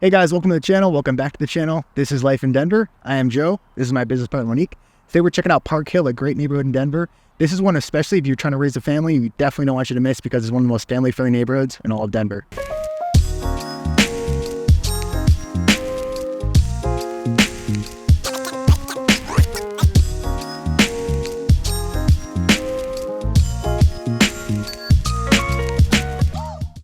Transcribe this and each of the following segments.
Hey guys, welcome to the channel. Welcome back to the channel. This is Life in Denver. I am Joe. This is my business partner, Monique. Today we're checking out Park Hill, a great neighborhood in Denver. This is one, especially if you're trying to raise a family, we definitely don't want you to miss because it's one of the most family-friendly neighborhoods in all of Denver.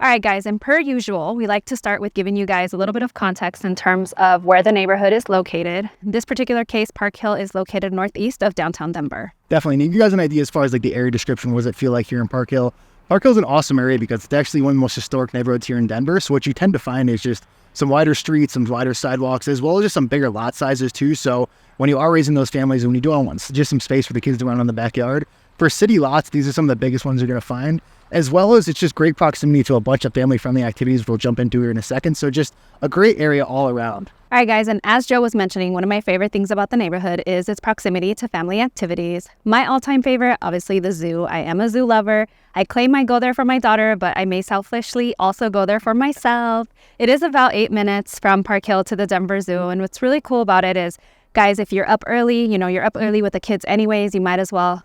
All right, guys, and per usual, we like to start with giving you guys a little bit of context in terms of where the neighborhood is located. In this particular case, Park Hill is located northeast of downtown Denver. Definitely. And give you guys an idea as far as like the area description, what does it feel like here in Park Hill? Park Hill is an awesome area because it's actually one of the most historic neighborhoods here in Denver. So what you tend to find is just some wider streets, some wider sidewalks, as well as just some bigger lot sizes too. So when you are raising those families and when you do want just some space for the kids to run in the backyard, for city lots, these are some of the biggest ones you're going to find. As well as it's just great proximity to a bunch of family-friendly activities we'll jump into here in a second. So just a great area all around. All right, guys, and as Joe was mentioning, one of my favorite things about the neighborhood is its proximity to family activities. My all-time favorite, obviously the zoo. I am a zoo lover. I claim I go there for my daughter, but I may selfishly also go there for myself. It is about 8 minutes from Park Hill to the Denver Zoo, and what's really cool about it is, guys, if you're up early, you're up early with the kids anyways, you might as well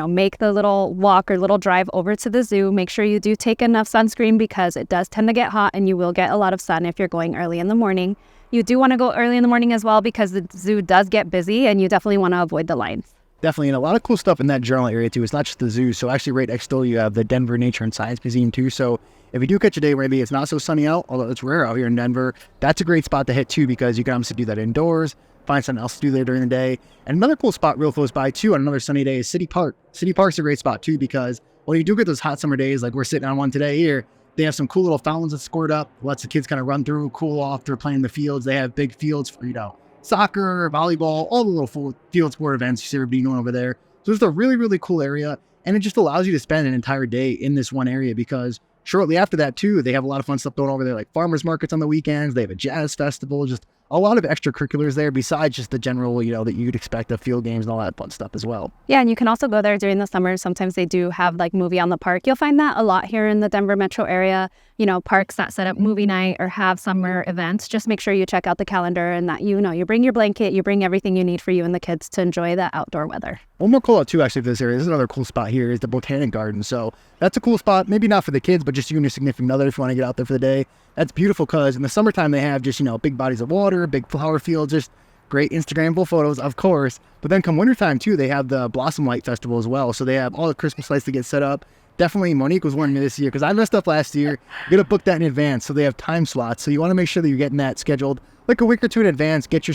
make the little walk or little drive over to the zoo. Make sure you do take enough sunscreen because it does tend to get hot and you will get a lot of sun if you're going early in the morning. You do want to go early in the morning as well because the zoo does get busy and you definitely want to avoid the lines. Definitely, and a lot of cool stuff in that general area too. It's not just the zoo. So actually right next door you have the Denver Nature and Science Museum too. So if you do catch a day where maybe it's not so sunny out, although it's rare out here in Denver, that's a great spot to hit too because you can obviously do that indoors, find something else to do there during the day. And another cool spot real close by too on another sunny day is City Park. City Park's a great spot too because when you do get those hot summer days like we're sitting on one today here, they have some cool little fountains that squirt up, lets the kids kind of run through, cool off. They're playing the fields. They have big fields for, soccer, volleyball, all the little field sport events you see everybody doing over there. So it's a really, really cool area. And it just allows you to spend an entire day in this one area because shortly after that too, they have a lot of fun stuff going over there, like farmers markets on the weekends. They have a jazz festival, just a lot of extracurriculars there besides just the general, that you'd expect of field games and all that fun stuff as well. Yeah, and you can also go there during the summer. Sometimes they do have like movie on the park. You'll find that a lot here in the Denver metro area, parks that set up movie night or have summer events. Just make sure you check out the calendar and that, you bring your blanket, you bring everything you need for you and the kids to enjoy the outdoor weather. One more cool out too, actually, for this area. This is another cool spot here is the Botanical Gardens. So that's a cool spot, maybe not for the kids, but just you and your significant other if you want to get out there for the day. That's beautiful because in the summertime they have just, big bodies of water, big flower fields, just great Instagrammable photos, of course. But then come wintertime too, they have the Blossom Light Festival as well. So they have all the Christmas lights that get set up. Definitely Monique was warning me this year because I messed up last year. You got to book that in advance. So they have time slots. So you want to make sure that you're getting that scheduled like a week or two in advance. Get your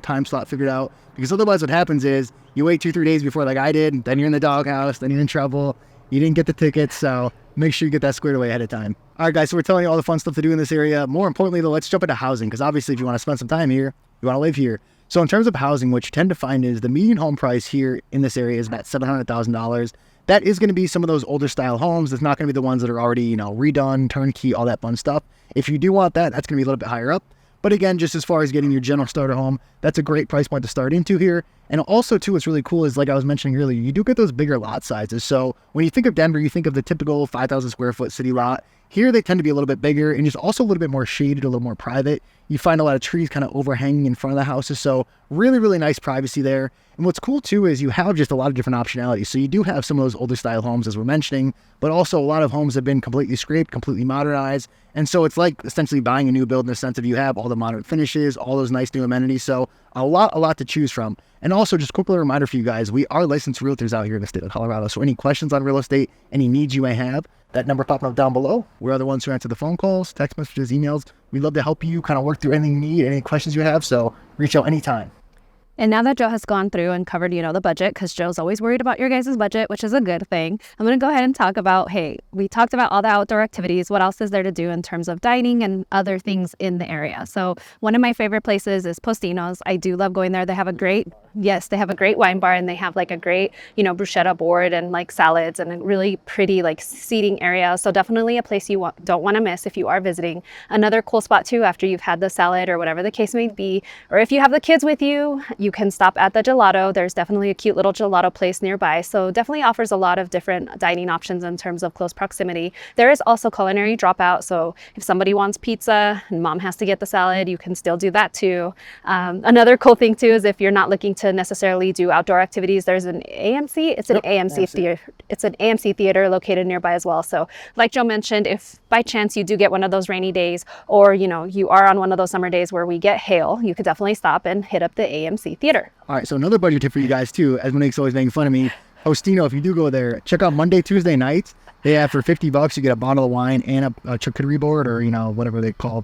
time slot figured out. Because otherwise what happens is you wait 2-3 days before like I did. Then you're in the doghouse. Then you're in trouble. You didn't get the tickets. So make sure you get that squared away ahead of time. All right, guys. So we're telling you all the fun stuff to do in this area. More importantly, though, let's jump into housing. Because obviously if you want to spend some time here, you want to live here. So in terms of housing, what you tend to find is the median home price here in this area is about $700,000. That is going to be some of those older style homes. It's not going to be the ones that are already, redone, turnkey, all that fun stuff. If you do want that, that's going to be a little bit higher up. But again, just as far as getting your general starter home, that's a great price point to start into here. And also, too, what's really cool is, like I was mentioning earlier, you do get those bigger lot sizes. So when you think of Denver, you think of the typical 5,000 square foot city lot. Here, they tend to be a little bit bigger and just also a little bit more shaded, a little more private. You find a lot of trees kind of overhanging in front of the houses. So really, really nice privacy there. And what's cool, too, is you have just a lot of different optionalities. So you do have some of those older style homes, as we're mentioning, but also a lot of homes have been completely scraped, completely modernized. And so it's like essentially buying a new build in the sense of you have all the modern finishes, all those nice new amenities. So a lot to choose from. And also just a quick little reminder for you guys, we are licensed realtors out here in the state of Colorado. So any questions on real estate, any needs you may have, that number popping up down below. We're the ones who answer the phone calls, text messages, emails. We'd love to help you kind of work through anything you need, any questions you have. So reach out anytime. And now that Joe has gone through and covered, the budget, because Joe's always worried about your guys' budget, which is a good thing, I'm going to go ahead and talk about, we talked about all the outdoor activities. What else is there to do in terms of dining and other things in the area? So one of my favorite places is Postino's. I do love going there. They have a great wine bar and they have like a great, bruschetta board and like salads and a really pretty like seating area. So definitely a place you don't want to miss if you are visiting. Another cool spot too, after you've had the salad or whatever the case may be, or if you have the kids with you, you you can stop at the gelato. There's definitely a cute little gelato place nearby. So definitely offers a lot of different dining options in terms of close proximity. There is also culinary dropout. So if somebody wants pizza and mom has to get the salad, you can still do that too. Another cool thing too is if you're not looking to necessarily do outdoor activities, there's an AMC. It's an AMC theater. It's an AMC theater located nearby as well. So like Joe mentioned, if by chance you do get one of those rainy days, or you are on one of those summer days where we get hail, you could definitely stop and hit up the AMC theater. All right, so another budget tip for you guys too, as Monique's always making fun of me, Hostino, if you do go there, check out Monday, Tuesday nights. They have for $50, you get a bottle of wine and a charcuterie board, or whatever they call,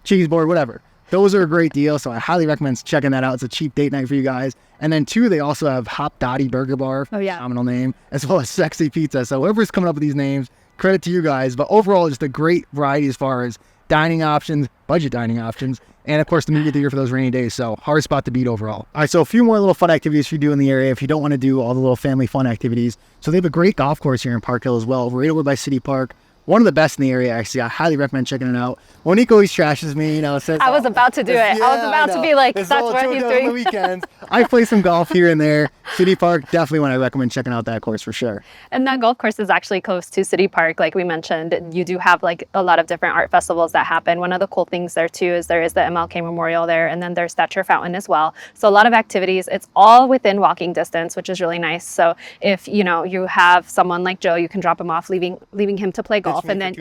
cheese board, whatever. Those are a great deal, so I highly recommend checking that out. It's a cheap date night for you guys. And then 2, they also have Hop Dottie Burger Bar, phenomenal name, as well as Sexy Pizza. So whoever's coming up with these names, credit to you guys. But overall, just a great variety as far as dining options, budget dining options, and of course the movie theater for those rainy days. So hard spot to beat overall. All right, so a few more little fun activities for you to do in the area if you don't want to do all the little family fun activities. So they have a great golf course here in Park Hill as well, right over by City Park. One of the best in the area, actually. I highly recommend checking it out. Monique always trashes me, says... I was about to do it. I was about to be like, that's what he's doing. On the weekends. I play some golf here and there. City Park, definitely one I recommend checking out that course for sure. And that golf course is actually close to City Park, like we mentioned. You do have a lot of different art festivals that happen. One of the cool things there too is there is the MLK Memorial there, and then there's Thatcher Fountain as well. So a lot of activities. It's all within walking distance, which is really nice. So if you have someone like Joe, you can drop him off, leaving him to play golf, and then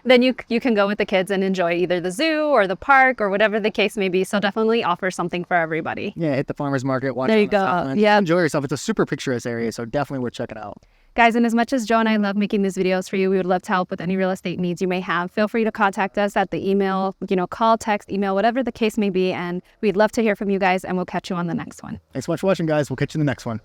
then you can go with the kids and enjoy either the zoo or the park or whatever the case may be. So definitely offer something for everybody. Yeah, hit the farmer's market, watch. There you go. Yeah, enjoy yourself. It's a super picturesque area, so definitely worth checking out. Guys, and as much as Joe and I love making these videos for you, we would love to help with any real estate needs you may have. Feel free to contact us at the email, call, text, email, whatever the case may be. And we'd love to hear from you guys, and we'll catch you on the next one. Thanks so much for watching, guys. We'll catch you in the next one.